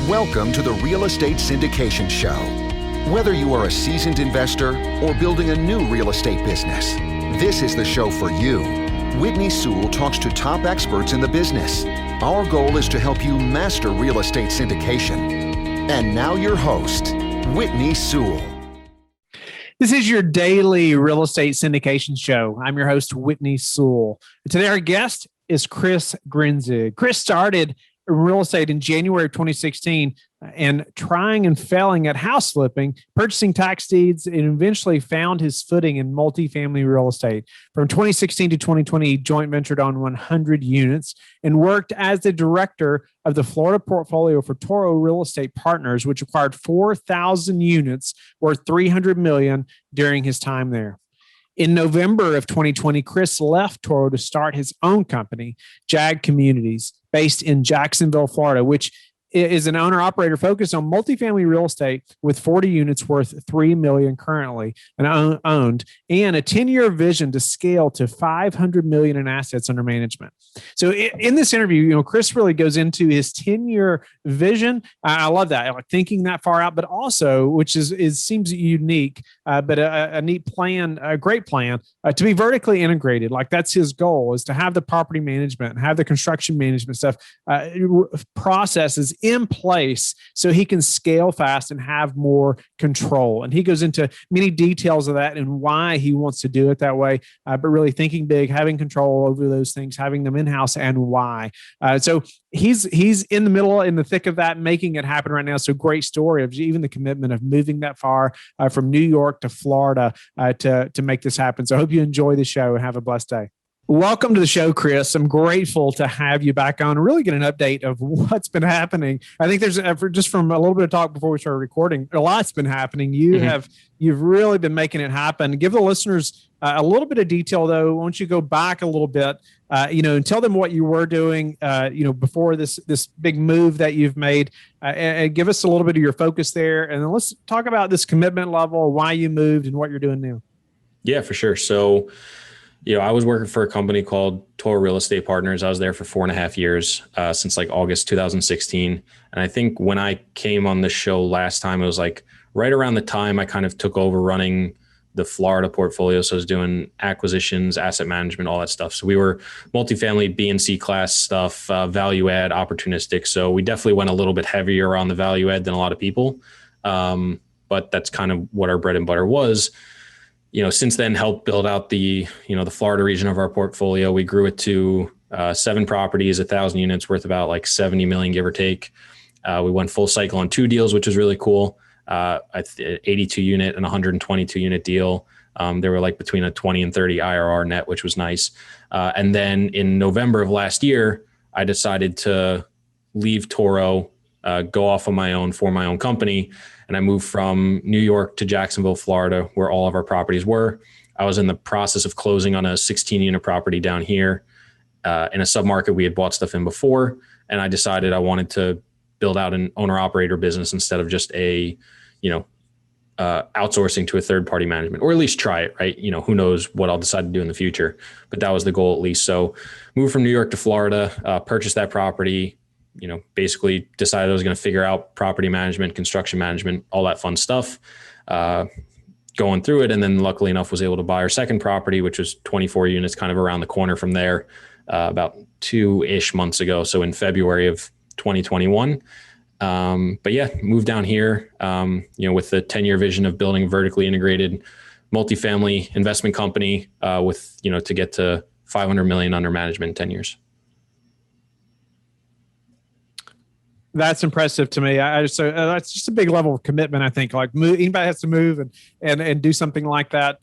Welcome to the Real Estate Syndication Show. Whether you are a seasoned investor or building a new real estate business, this is the show for you. Whitney Sewell talks to top experts in the business. Our goal is to help you master real estate syndication. And now your host, Whitney Sewell. This is your daily real estate syndication show. I'm your host, Whitney Sewell. Today, our guest is Chris Grenzig. Chris started real estate in January of 2016 and trying and failing at house flipping, purchasing tax deeds, and eventually found his footing in multifamily real estate. From 2016 to 2020, he joint ventured on 100 units and worked as the director of the Florida portfolio for Toro Real Estate Partners, which acquired 4,000 units worth $300 million during his time there. In November of 2020, Chris left Toro to start his own company, JAG Communities, based in Jacksonville, Florida, which is an owner-operator focused on multifamily real estate with 40 units worth $3 million currently and owned, and a 10-year vision to scale to $500 million in assets under management. So in this interview, Chris really goes into his 10-year vision. I love that, like thinking that far out, but also, which seems unique, but a neat plan, a great plan to be vertically integrated. Like that's his goal, is to have the property management and have the construction management stuff processes in place so he can scale fast and have more control. And he goes into many details of that and why he wants to do it that way, but really thinking big, having control over those things, having them in-house, and why. So he's in the middle, in the thick of that, making it happen right now. So great story of even the commitment of moving that far from New York to Florida to make this happen. So I hope you enjoy the show and have a blessed day. Welcome to the show, Chris. I'm grateful to have you back on and really get an update of what's been happening. I think there's, just from a little bit of talk before we started recording, a lot's been happening. You've really been making it happen. Give the listeners a little bit of detail, though. Why don't you go back a little bit, and tell them what you were doing, before this big move that you've made, and give us a little bit of your focus there. And then let's talk about this commitment level, why you moved, and what you're doing now. Yeah, for sure. So, I was working for a company called Toro Real Estate Partners. I was there for 4.5 years, since like August 2016. And I think when I came on the show last time, it was like right around the time I kind of took over running the Florida portfolio. So I was doing acquisitions, asset management, all that stuff. So we were multifamily B and C class stuff, value add, opportunistic. So we definitely went a little bit heavier on the value add than a lot of people. But that's kind of what our bread and butter was. Since then helped build out the Florida region of our portfolio. We grew it to 7 properties, 1,000 units worth about like 70 million, give or take. We went full cycle on 2 deals, which was really cool. 82 unit and 122 unit deal. They were like between a 20 and 30 IRR net, which was nice. And then in November of last year, I decided to leave Toro, go off on my own for my own company. And I moved from New York to Jacksonville, Florida, where all of our properties were. I was in the process of closing on a 16-unit property down here in a submarket we had bought stuff in before. And I decided I wanted to build out an owner-operator business instead of just outsourcing to a third-party management, or at least try it, right? Who knows what I'll decide to do in the future, but that was the goal at least. So moved from New York to Florida, purchased that property, basically decided I was going to figure out property management, construction management, all that fun stuff, going through it. And then luckily enough was able to buy our second property, which was 24 units kind of around the corner from there, about 2-ish months ago. So in February of 2021. But yeah, moved down here, with the 10-year vision of building a vertically integrated multifamily investment company, to get to 500 million under management in 10 years. That's impressive to me. So that's just a big level of commitment. I think anybody has to move and do something like that.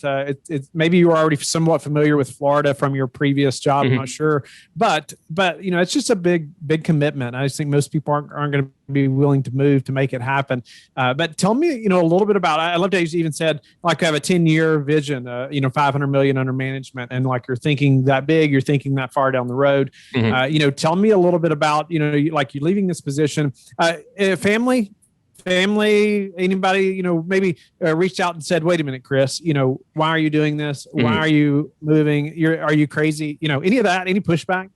It's maybe you were already somewhat familiar with Florida from your previous job. I'm not sure, but it's just a big commitment. I just think most people aren't going to be willing to move to make it happen. But tell me, a little bit about, I loved how you even said, like, I have a 10-year vision, 500 million under management. And like, you're thinking that big, you're thinking that far down the road. Tell me a little bit about, like you're leaving this position, family, anybody, maybe reached out and said, wait a minute, Chris, why are you doing this? Why are you moving? Are you crazy? Any of that, any pushback?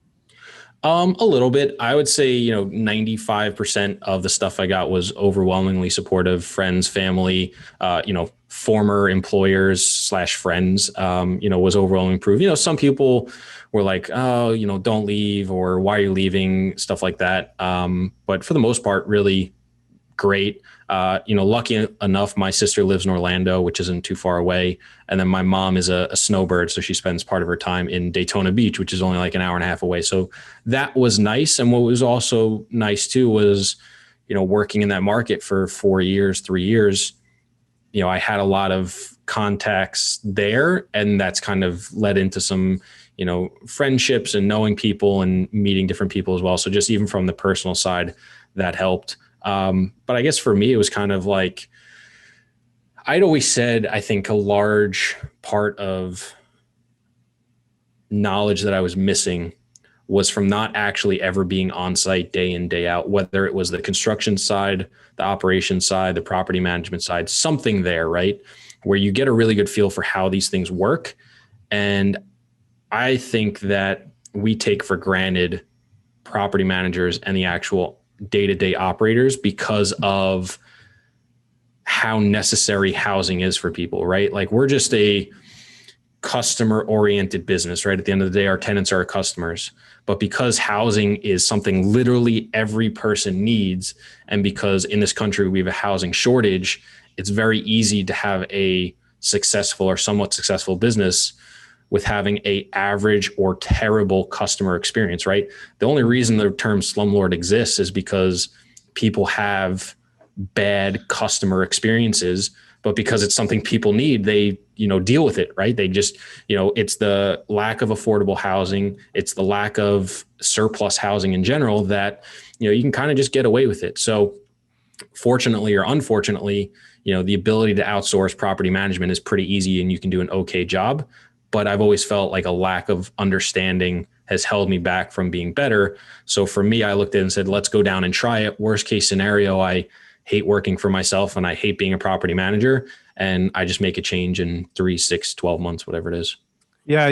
A little bit. I would say, 95% of the stuff I got was overwhelmingly supportive, friends, family, former employers / friends, was overwhelmingly approved. Some people were like, oh, don't leave, or why are you leaving? Stuff like that. But for the most part, really great. Lucky enough, my sister lives in Orlando, which isn't too far away. And then my mom is a snowbird. So she spends part of her time in Daytona Beach, which is only like an hour and a half away. So that was nice. And what was also nice too was, working in that market for 3 years, I had a lot of contacts there, and that's kind of led into some, friendships and knowing people and meeting different people as well. So just even from the personal side, that helped. But I guess for me, it was kind of like, I'd always said, I think a large part of knowledge that I was missing was from not actually ever being on site day in, day out, whether it was the construction side, the operations side, the property management side, something there, right? Where you get a really good feel for how these things work. And I think that we take for granted property managers and the actual day-to-day operators because of how necessary housing is for people, right? Like, we're just a customer-oriented business, right? At the end of the day, our tenants are our customers. But because housing is something literally every person needs, and because in this country we have a housing shortage, it's very easy to have a successful or somewhat successful business with having a average or terrible customer experience, right? The only reason the term slumlord exists is because people have bad customer experiences, but because it's something people need, they, deal with it, right? They just, it's the lack of affordable housing. It's the lack of surplus housing in general that, you can kind of just get away with it. So fortunately or unfortunately, the ability to outsource property management is pretty easy and you can do an okay job. But I've always felt like a lack of understanding has held me back from being better. So for me, I looked at it and said, let's go down and try it. Worst case scenario, I hate working for myself and I hate being a property manager. And I just make a change in 3, 6, 12 months, whatever it is. Yeah.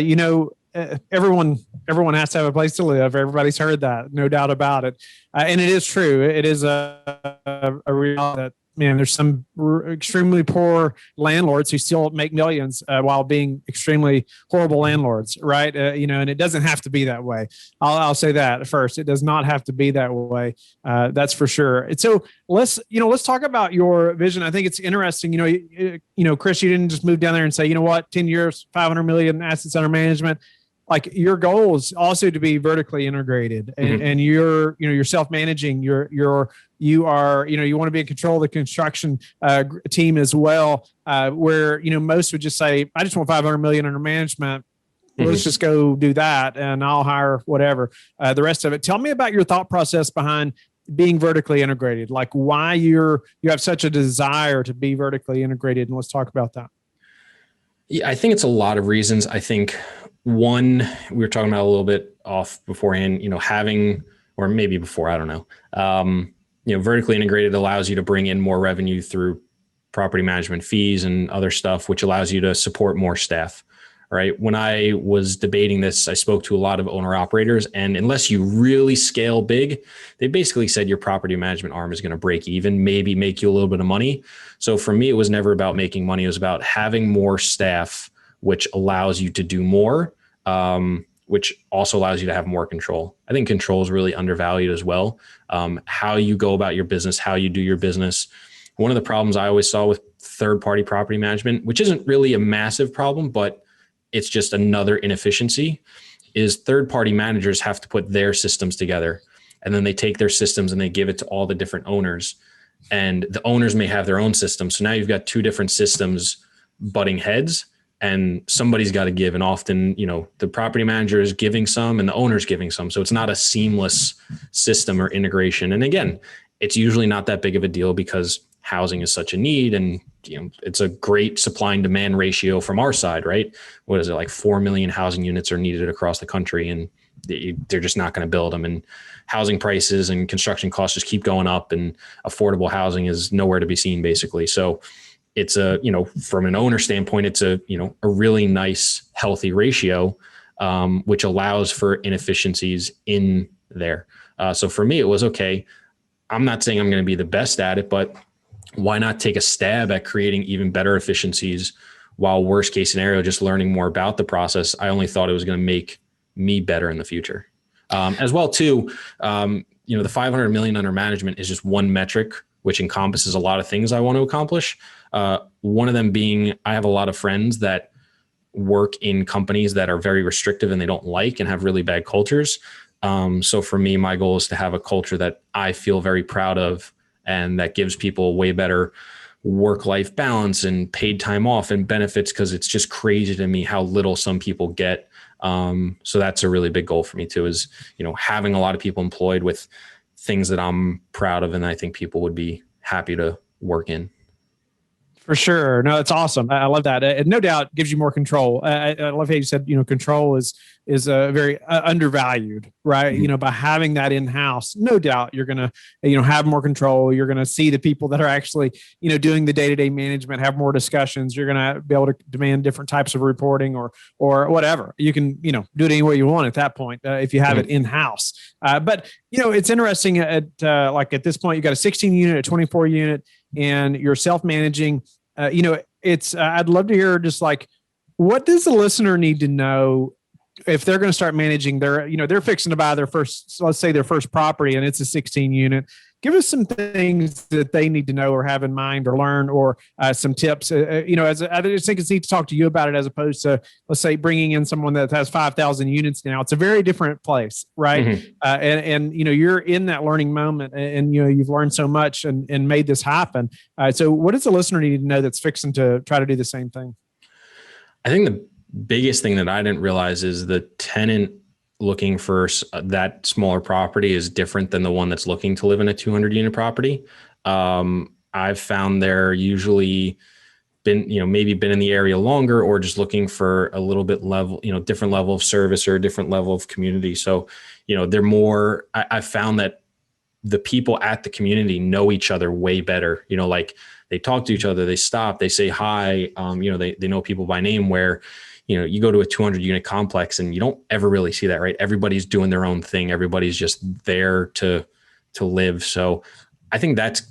Everyone has to have a place to live. Everybody's heard that, no doubt about it. And it is true. It is a reality that, man, there's some extremely poor landlords who still make millions while being extremely horrible landlords, right? And it doesn't have to be that way. I'll say that first. It does not have to be that way. That's for sure. And so let's talk about your vision. I think it's interesting. Chris, you didn't just move down there and say, 10 years, 500 million assets under management. Like, your goal is also to be vertically integrated, and you're self-managing. You want to be in control of the construction team as well. Where most would just say, I just want 500 million under management. Let's just go do that, and I'll hire whatever the rest of it. Tell me about your thought process behind being vertically integrated. Like, why you have such a desire to be vertically integrated, and let's talk about that. Yeah, I think it's a lot of reasons. I think one, we were talking about a little bit off beforehand, having, or maybe before, I don't know, vertically integrated allows you to bring in more revenue through property management fees and other stuff, which allows you to support more staff. Right. When I was debating this, I spoke to a lot of owner operators, and unless you really scale big, they basically said your property management arm is going to break even, maybe make you a little bit of money. So for me, it was never about making money. It was about having more staff, which allows you to do more, which also allows you to have more control. I think control is really undervalued as well. How you go about your business, how you do your business. One of the problems I always saw with third-party property management, which isn't really a massive problem, but it's just another inefficiency, is third-party managers have to put their systems together, and then they take their systems and they give it to all the different owners, and the owners may have their own system. So now you've got two different systems butting heads, and somebody's got to give. And often, the property manager is giving some and the owner's giving some. So it's not a seamless system or integration. And again, it's usually not that big of a deal because housing is such a need, and it's a great supply and demand ratio from our side, right? What is it, like 4 million housing units are needed across the country, and they're just not going to build them. And housing prices and construction costs just keep going up, and affordable housing is nowhere to be seen, basically. So it's from an owner standpoint, it's a really nice, healthy ratio, which allows for inefficiencies in there. So for me, it was okay. I'm not saying I'm going to be the best at it, but why not take a stab at creating even better efficiencies while worst case scenario, just learning more about the process. I only thought it was going to make me better in the future. As well too, the 500 million under management is just one metric, which encompasses a lot of things I want to accomplish. One of them being, I have a lot of friends that work in companies that are very restrictive and they don't like and have really bad cultures. So for me, my goal is to have a culture that I feel very proud of and that gives people way better work-life balance and paid time off and benefits, because it's just crazy to me how little some people get. So that's a really big goal for me too, is, having a lot of people employed with things that I'm proud of and I think people would be happy to work in. For sure. No, it's awesome. I love that. It no doubt gives you more control. I love how you said, control is very undervalued, right? Mm-hmm. By having that in-house, no doubt you're going to, have more control. You're going to see the people that are actually, doing the day-to-day management, have more discussions. You're going to be able to demand different types of reporting or whatever. You can, do it any way you want at that point if you have it in-house. But, it's interesting at this point, you got a 16 unit, a 24 unit, and you're self-managing. I'd love to hear just what does the listener need to know if they're going to start managing they're fixing to buy their first property and it's a 16 unit. Give us some things that they need to know or have in mind or learn, or some tips. I just think it's neat to talk to you about it as opposed to, let's say, bringing in someone that has 5,000 units now. It's a very different place, right? Mm-hmm. And you're in that learning moment, and you've learned so much and made this happen. So, what does the listener need to know that's fixing to try to do the same thing? I think the biggest thing that I didn't realize is the tenant looking for that smaller property is different than the one that's looking to live in a 200 unit property. I've found they're usually been in the area longer, or just looking for a little bit different level of service or a different level of community. So, they're more, I've found that the people at the community know each other way better. They talk to each other, they stop, they say hi, they know people by name, where you go to a 200 unit complex and you don't ever really see that, right? Everybody's doing their own thing. Everybody's just there to live. So I think that's,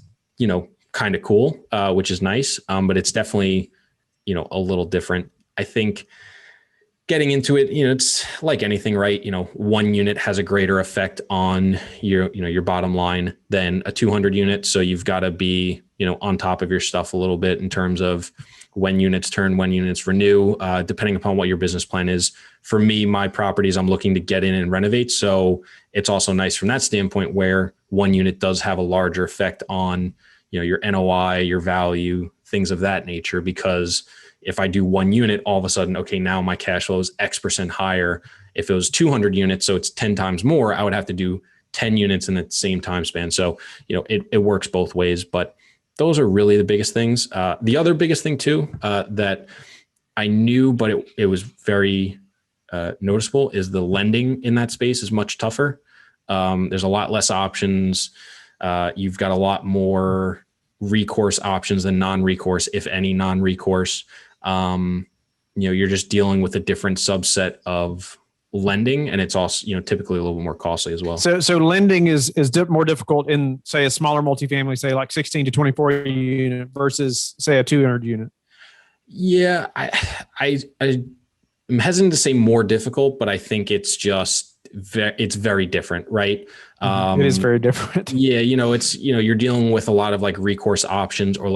kind of cool, which is nice. But it's definitely, a little different. I think getting into it, it's like anything, right? One unit has a greater effect on your bottom line than a 200 unit. So you've got to be, on top of your stuff a little bit in terms of when units turn, when units renew, depending upon what your business plan is. For me, my properties, I'm looking to get in and renovate. So it's also nice from that standpoint, where one unit does have a larger effect on, your NOI, your value, things of that nature. Because if I do one unit, all of a sudden, okay, now my cash flow is X% higher. If it was 200 units, so it's 10 times more, I would have to do 10 units in the same time span. So, it works both ways, but those are really the biggest things. The other biggest thing too, that I knew, but it was very noticeable, is the lending in that space is much tougher. There's a lot less options. You've got a lot more recourse options than non-recourse, if any non-recourse. You're just dealing with a different subset of lending, and it's also, typically a little bit more costly as well. So lending is more difficult in, say, a smaller multifamily, say like 16 to 24 unit versus, say, a 200 unit. Yeah, I'm hesitant to say more difficult, but I think it's just it's very different, right? It is very different. Yeah, it's you're dealing with a lot of recourse options, or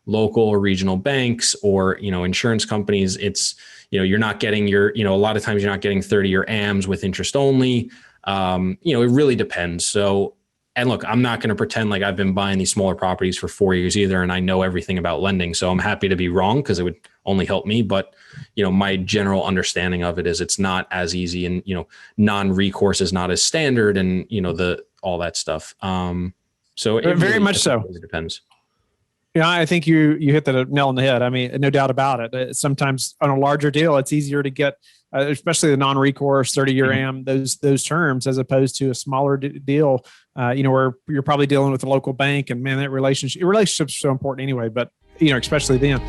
local or regional banks, or insurance companies. It's you're not getting a lot of times you're not getting 30-year AMs with interest only. It really depends. So, and look, I'm not going to pretend like I've been buying these smaller properties for 4 years either, and I know everything about lending. So I'm happy to be wrong, because it would only help me. But my general understanding of it is it's not as easy, and non-recourse is not as standard, and all that stuff. So it very much so. It depends. I think you hit the nail on the head. I mean, no doubt about it. Sometimes on a larger deal, it's easier to get, especially the non-recourse 30-year AM, those terms, as opposed to a smaller deal, where you're probably dealing with a local bank, and man, that relationship's so important anyway. But especially then,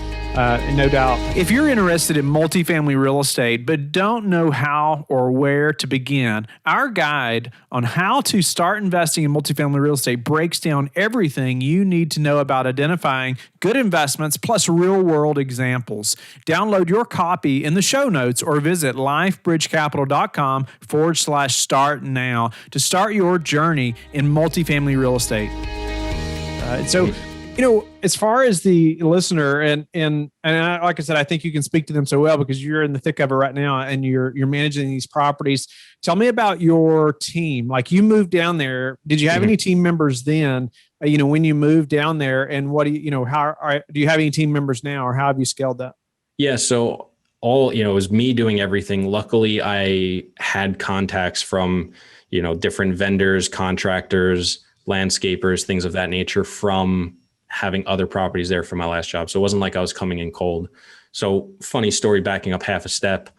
no doubt. If you're interested in multifamily real estate, but don't know how or where to begin, our guide on how to start investing in multifamily real estate breaks down everything you need to know about identifying good investments plus real world examples. Download your copy in the show notes or visit lifebridgecapital.com/start now to start your journey in multifamily real estate. As far as the listener, and like I said, I think you can speak to them so well because you're in the thick of it right now and you're managing these properties. Tell me about your team. Like, you moved down there. Did you have any team members then, when you moved down there, and what do you do you have any team members now, or how have you scaled that? Yeah. So it was me doing everything. Luckily, I had contacts from, different vendors, contractors, landscapers, things of that nature from having other properties there for my last job. So it wasn't like I was coming in cold. So funny story, backing up half a step,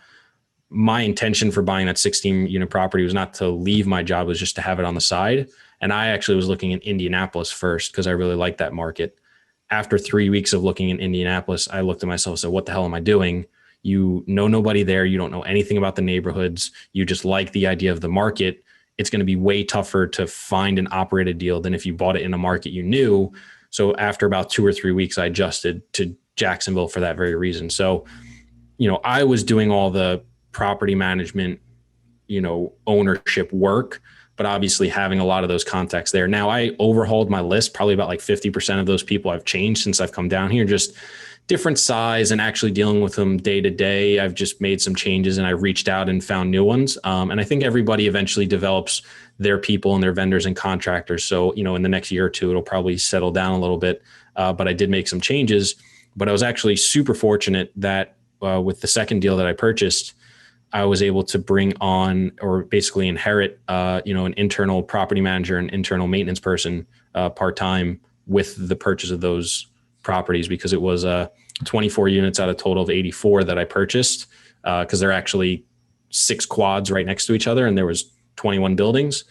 my intention for buying that 16 unit property was not to leave my job, it was just to have it on the side. And I actually was looking in Indianapolis first because I really liked that market. After 3 weeks of looking in Indianapolis, I looked at myself and said, what the hell am I doing? You know nobody there. You don't know anything about the neighborhoods. You just like the idea of the market. It's going to be way tougher to find an operated deal than if you bought it in a market you knew. So after about 2 or 3 weeks, I adjusted to Jacksonville for that very reason. So, I was doing all the property management, ownership work, but obviously having a lot of those contacts there. Now I overhauled my list, probably about like 50% of those people I've changed since I've come down here, just different size and actually dealing with them day to day. I've just made some changes and I reached out and found new ones. And I think everybody eventually develops their people and their vendors and contractors. So, in the next year or two, it'll probably settle down a little bit. But I did make some changes, but I was actually super fortunate that with the second deal that I purchased, I was able to bring on, or basically inherit, an internal property manager and internal maintenance person part-time with the purchase of those properties, because it was 24 units out of a total of 84 that I purchased, because they're actually 6 quads right next to each other, and there was 21 buildings,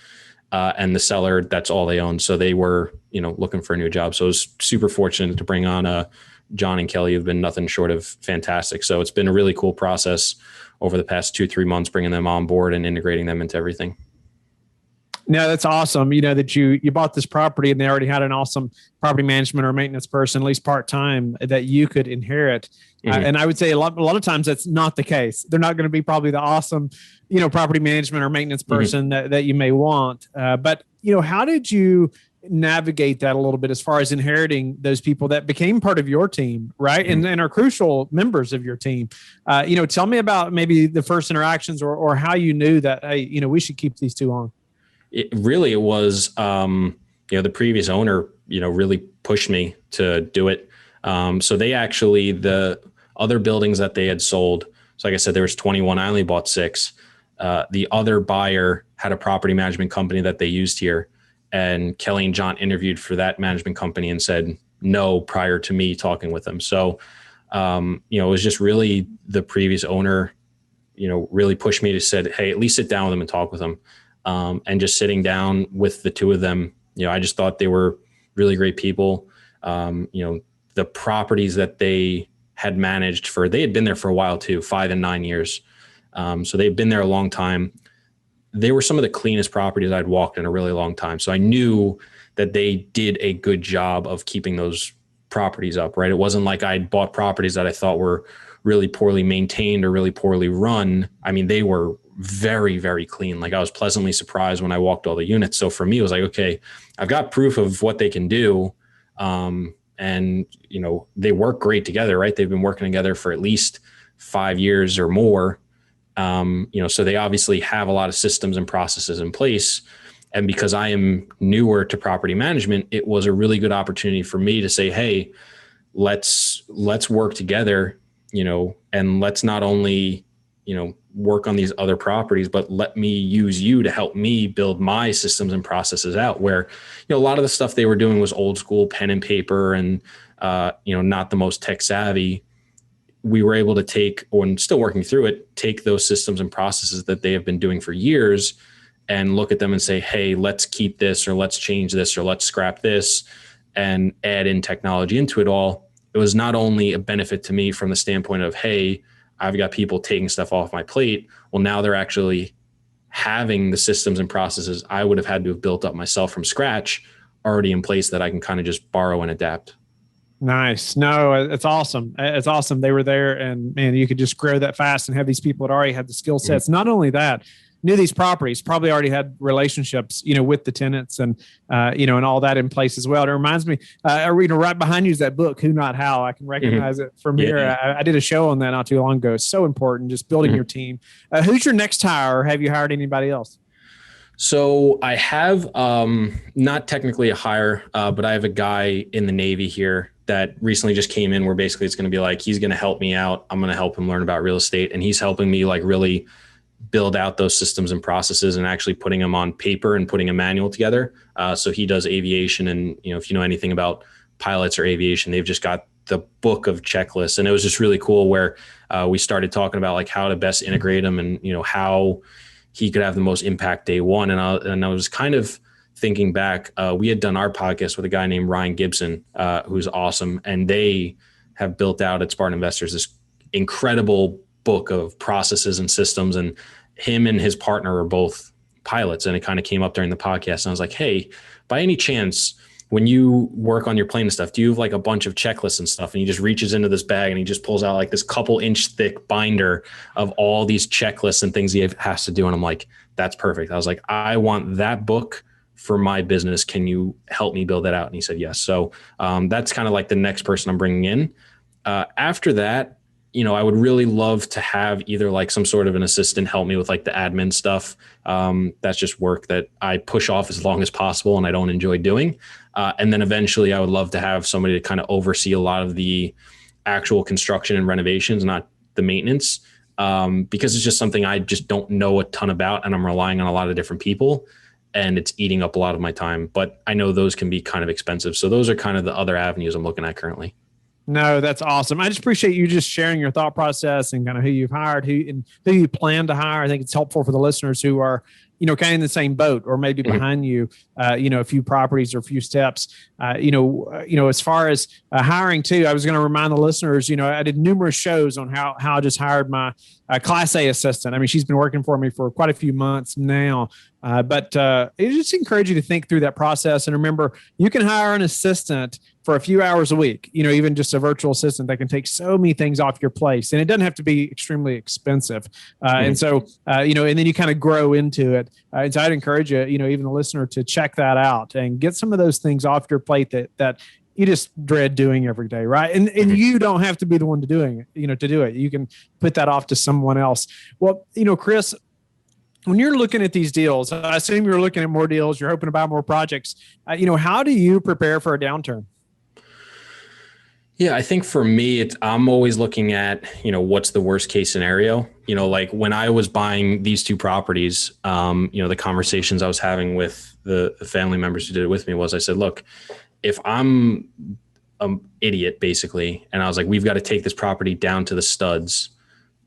and the seller, that's all they owned. So they were, looking for a new job. So I was super fortunate to bring on John and Kelly, who've been nothing short of fantastic. So it's been a really cool process over the past 2-3 months, bringing them on board and integrating them into everything. No, that's awesome. That you bought this property and they already had an awesome property management or maintenance person, at least part-time, that you could inherit. And I would say a lot of times that's not the case. They're not going to be probably the awesome, property management or maintenance person that you may want. But how did you navigate that a little bit as far as inheriting those people that became part of your team, right? And are crucial members of your team. Tell me about maybe the first interactions or how you knew that, hey, we should keep these two on. It was, the previous owner, really pushed me to do it. So they actually, the other buildings that they had sold, so like I said, there was 21, I only bought 6. The other buyer had a property management company that they used here, and Kelly and John interviewed for that management company and said no prior to me talking with them. So, it was just really the previous owner, really pushed me to said, hey, at least sit down with them and talk with them. And just sitting down with the two of them, I just thought they were really great people. The properties that they had managed they had been there for a while too, 5 and 9 years. So they've been there a long time. They were some of the cleanest properties I'd walked in a really long time. So I knew that they did a good job of keeping those properties up, right? It wasn't like I'd bought properties that I thought were really poorly maintained or really poorly run. I mean, they were very, very clean. Like, I was pleasantly surprised when I walked all the units. So for me, it was like, okay, I've got proof of what they can do. And, they work great together, right? They've been working together for at least 5 years or more. So they obviously have a lot of systems and processes in place. And because I am newer to property management, it was a really good opportunity for me to say, hey, let's work together, and let's not only, work on these other properties, but let me use you to help me build my systems and processes out, where, a lot of the stuff they were doing was old school pen and paper and, not the most tech savvy. We were able to still working through it, take those systems and processes that they have been doing for years and look at them and say, hey, let's keep this, or let's change this, or let's scrap this, and add in technology into it all. it was not only a benefit to me from the standpoint of, hey, I've got people taking stuff off my plate. Well, now they're actually having the systems and processes I would have had to have built up myself from scratch already in place that I can kind of just borrow and adapt. Nice. No, it's awesome. It's awesome. They were there, and man, you could just grow that fast and have these people that already had the skill sets. Mm-hmm. Not only that, knew these properties, probably already had relationships, with the tenants and, and all that in place as well. It reminds me, right behind you is that book, Who Not How. I can recognize it from here. I did a show on that not too long ago. It's so important, just building your team. Who's your next hire, or have you hired anybody else? So I have, not technically a hire, but I have a guy in the Navy here that recently just came in where basically it's going to be like, he's going to help me out. I'm going to help him learn about real estate. And he's helping me like really build out those systems and processes and actually putting them on paper and putting a manual together. So he does aviation. And, if you know anything about pilots or aviation, they've just got the book of checklists. And it was just really cool where we started talking about like how to best integrate them and, how he could have the most impact day one. And I was kind of thinking back, we had done our podcast with a guy named Ryan Gibson, who's awesome. And they have built out at Spartan Investors this incredible book of processes and systems. And him and his partner are both pilots. And it kind of came up during the podcast. And I was like, hey, by any chance, when you work on your plane and stuff, do you have like a bunch of checklists and stuff? And he just reaches into this bag and he just pulls out like this couple inch thick binder of all these checklists and things he has to do. And I'm like, that's perfect. I was like, I want that book for my business. Can you help me build that out? And he said, yes. So that's kind of like the next person I'm bringing in. After that, I would really love to have either like some sort of an assistant help me with like the admin stuff. That's just work that I push off as long as possible and I don't enjoy doing. And then eventually I would love to have somebody to kind of oversee a lot of the actual construction and renovations, not the maintenance, because it's just something I just don't know a ton about and I'm relying on a lot of different people and it's eating up a lot of my time. But I know those can be kind of expensive. So those are kind of the other avenues I'm looking at currently. No, that's awesome. I just appreciate you just sharing your thought process and kind of who you've hired, who you plan to hire. I think it's helpful for the listeners who are, kind of in the same boat or maybe behind you, a few properties or a few steps. As far as hiring too, I was going to remind the listeners, I did numerous shows on how I just hired my Class A assistant. I mean, she's been working for me for quite a few months now. But it just encourage you to think through that process. And remember, you can hire an assistant for a few hours a week, even just a virtual assistant that can take so many things off your plate. And it doesn't have to be extremely expensive. And so, and then you kind of grow into it. And so I'd encourage you, even the listener, to check that out and get some of those things off your plate that you just dread doing every day. Right. And you don't have to be the one to do it. You can put that off to someone else. Well, Chris, when you're looking at these deals, I assume you're looking at more deals, you're hoping to buy more projects. How do you prepare for a downturn? Yeah, I think for me, I'm always looking at, what's the worst case scenario? Like when I was buying these two properties, the conversations I was having with the family members who did it with me was I said, look, if I'm an idiot, basically, and I was like, we've got to take this property down to the studs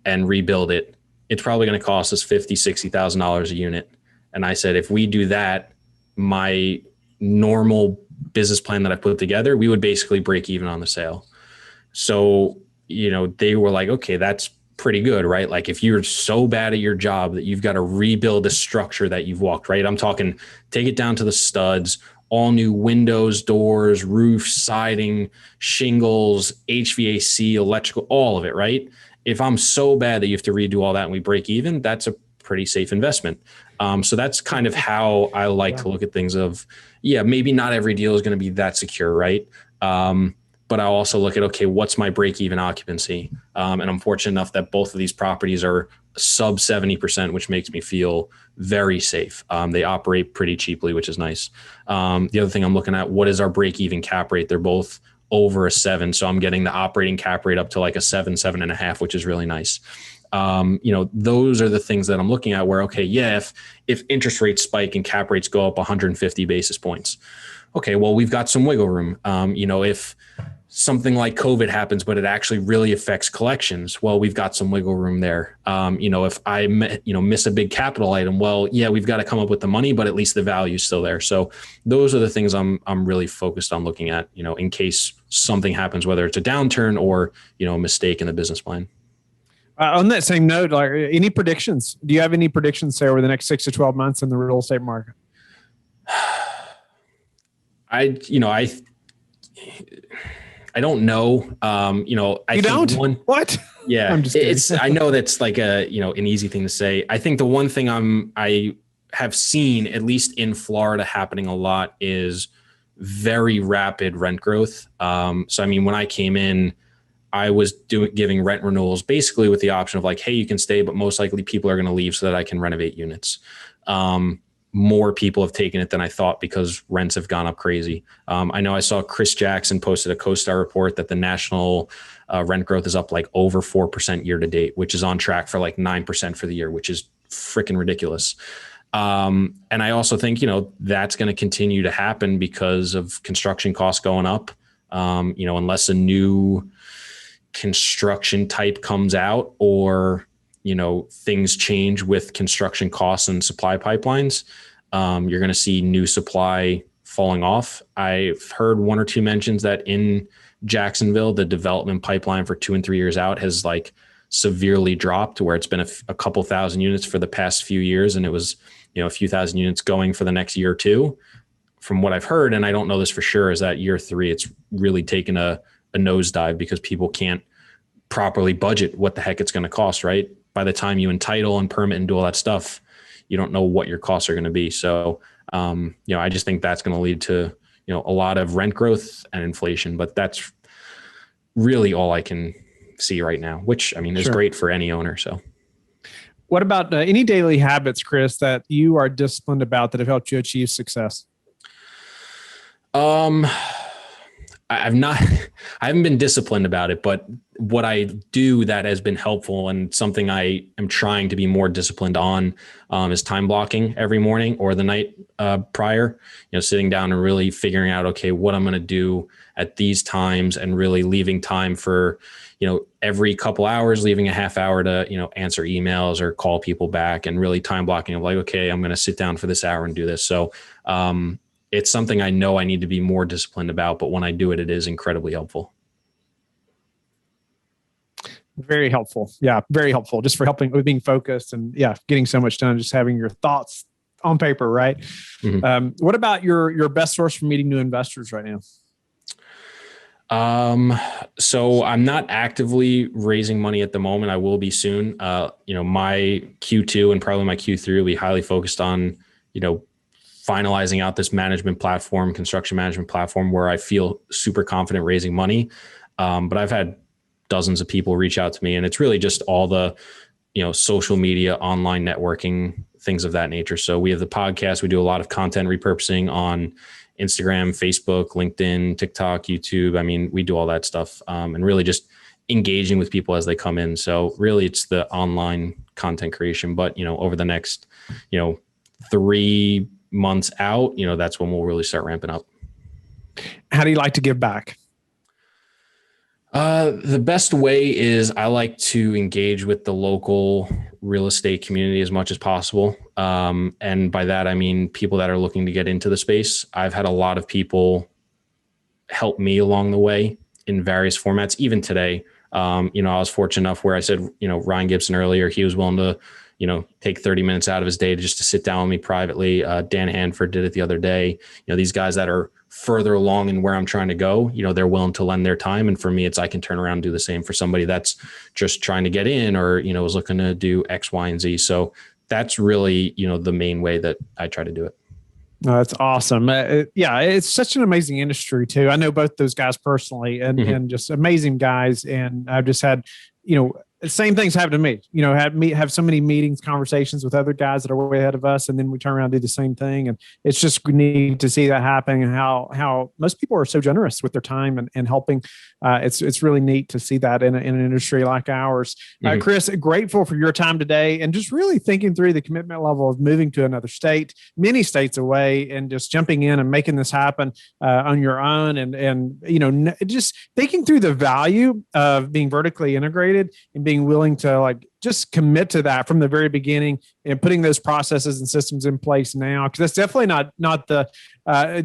and rebuild it, it's probably going to cost us $50,000, $60,000 a unit. And I said, if we do that, my normal business plan that I put together, we would basically break even on the sale. So, they were like, okay, that's pretty good, right? Like if you're so bad at your job that you've got to rebuild a structure that you've walked, right? I'm talking, take it down to the studs, all new windows, doors, roof, siding, shingles, HVAC, electrical, all of it, right? If I'm so bad that you have to redo all that and we break even, that's a pretty safe investment. So that's kind of how I like to look at things of, maybe not every deal is going to be that secure, right? But I also look at, okay, what's my break-even occupancy? And I'm fortunate enough that both of these properties are sub 70%, which makes me feel very safe. They operate pretty cheaply, which is nice. The other thing I'm looking at, what is our break-even cap rate? They're both over a 7. So I'm getting the operating cap rate up to like a 7, 7.5, which is really nice. Those are the things that I'm looking at where, okay, if interest rates spike and cap rates go up 150 basis points, okay, well, we've got some wiggle room. If something like COVID happens, but it actually really affects collections. Well, we've got some wiggle room there. If I miss a big capital item, well, yeah, we've got to come up with the money, but at least the value is still there. So those are the things I'm really focused on looking at, in case something happens, whether it's a downturn or, a mistake in the business plan. On that same note, like, any predictions? Do you have any predictions, say, over the next 6 to 12 months in the real estate market? I don't know. I think what? Yeah, I'm just kidding. I know that's like an easy thing to say. I think the one thing I have seen, at least in Florida, happening a lot is very rapid rent growth. So, I mean, when I came in, I was giving rent renewals basically with the option of like, hey, you can stay, but most likely people are going to leave so that I can renovate units. More people have taken it than I thought because rents have gone up crazy. I know I saw Chris Jackson posted a CoStar report that the national rent growth is up like over 4% year to date, which is on track for like 9% for the year, which is freaking ridiculous. And I also think, that's going to continue to happen because of construction costs going up. Unless a new construction type comes out or things change with construction costs and supply pipelines, you're going to see new supply falling off. I've heard one or two mentions that in Jacksonville, the development pipeline for 2 and 3 years out has like severely dropped, where it's been a couple thousand units for the past few years. And it was, a few thousand units going for the next year or two. From what I've heard, and I don't know this for sure, is that year 3, it's really taken a nosedive because people can't properly budget what the heck it's going to cost, right? By the time you entitle and permit and do all that stuff, you don't know what your costs are going to be. So, I just think that's going to lead to, a lot of rent growth and inflation, but that's really all I can see right now, which is great for any owner. So what about any daily habits, Chris, that you are disciplined about that have helped you achieve success? I haven't been disciplined about it, but what I do that has been helpful and something I am trying to be more disciplined on is time blocking every morning or the night prior, sitting down and really figuring out, okay, what I'm going to do at these times and really leaving time for, every couple hours, leaving a half hour to, answer emails or call people back, and really time blocking of like, okay, I'm going to sit down for this hour and do this. So, it's something I know I need to be more disciplined about, but when I do it, it is incredibly helpful. Very helpful. Yeah, very helpful. Just for helping with being focused and getting so much done, just having your thoughts on paper, right? Mm-hmm. What about your best source for meeting new investors right now? So I'm not actively raising money at the moment. I will be soon. My Q2 and probably my Q3 will be highly focused on, finalizing out this construction management platform where I feel super confident raising money. But I've had dozens of people reach out to me, and it's really just all the, social media, online networking, things of that nature. So we have the podcast. We do a lot of content repurposing on Instagram, Facebook, LinkedIn, TikTok, YouTube. We do all that stuff, and really just engaging with people as they come in. So really it's the online content creation, but, over the next, 3 months out, that's when we'll really start ramping up. How do you like to give back? The best way is I like to engage with the local real estate community as much as possible. And by that, I mean people that are looking to get into the space. I've had a lot of people help me along the way in various formats, even today. I was fortunate enough where I said, Ryan Gibson earlier, he was willing to, take 30 minutes out of his day to sit down with me privately. Dan Hanford did it the other day. These guys that are further along in where I'm trying to go, they're willing to lend their time. And for me, it's, I can turn around and do the same for somebody that's just trying to get in or, is looking to do X, Y, and Z. So that's really, the main way that I try to do it. Oh, that's awesome. It's such an amazing industry too. I know both those guys personally and just amazing guys. And I've just had, same things happen to me. Have so many meetings, conversations with other guys that are way ahead of us, and then we turn around and do the same thing. And it's just neat to see that happen, and how most people are so generous with their time and helping. It's really neat to see that in an industry like ours. Chris, grateful for your time today, and just really thinking through the commitment level of moving to another state, many states away, and just jumping in and making this happen on your own, and just thinking through the value of being vertically integrated and being willing to just commit to that from the very beginning, and putting those processes and systems in place now, because that's definitely not the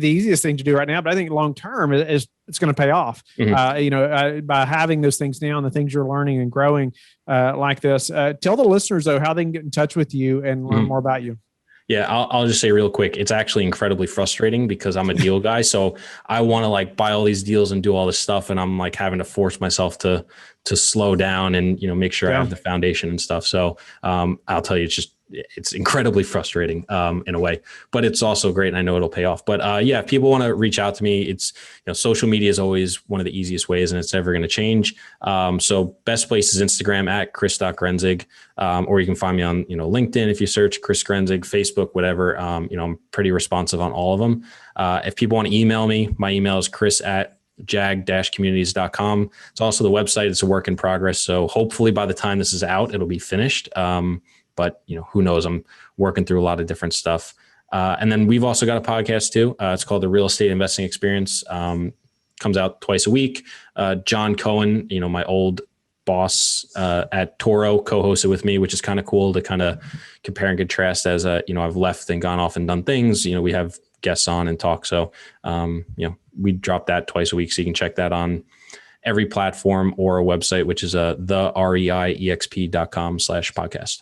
easiest thing to do right now. But I think long term it's going to pay off. By having those things now and the things you're learning and growing like this. Tell the listeners though how they can get in touch with you and learn more about you. Yeah, I'll just say real quick, it's actually incredibly frustrating because I'm a deal guy. So I want to buy all these deals and do all this stuff. And I'm having to force myself to slow down and, make sure I have the foundation and stuff. So I'll tell you, it's incredibly frustrating in a way, but it's also great. And I know it'll pay off. But if people want to reach out to me, it's, social media is always one of the easiest ways, and it's never going to change. So best place is Instagram at Chris.Grenzig, or you can find me on, LinkedIn if you search Chris Grenzig, Facebook, whatever. I'm pretty responsive on all of them. If people want to email me, my email is chris@jag-communities.com. It's also the website. It's a work in progress. So hopefully by the time this is out, it'll be finished. But who knows? I'm working through a lot of different stuff. And then we've also got a podcast too. It's called The Real Estate Investing Experience. Comes out twice a week. John Cohen, my old boss at Toro, co-hosted with me, which is kind of cool to kind of compare and contrast as I've left and gone off and done things. We have guests on and talk. So we drop that twice a week. So you can check that on every platform or a website, which is thereiexp.com/podcast.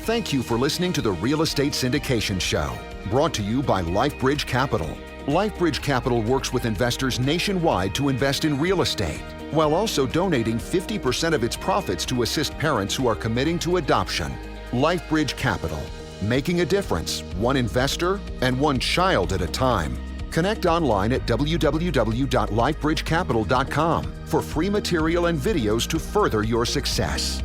Thank you for listening to the Real Estate Syndication Show, brought to you by LifeBridge Capital. LifeBridge Capital works with investors nationwide to invest in real estate, while also donating 50% of its profits to assist parents who are committing to adoption. LifeBridge Capital, making a difference, one investor and one child at a time. Connect online at www.lifebridgecapital.com for free material and videos to further your success.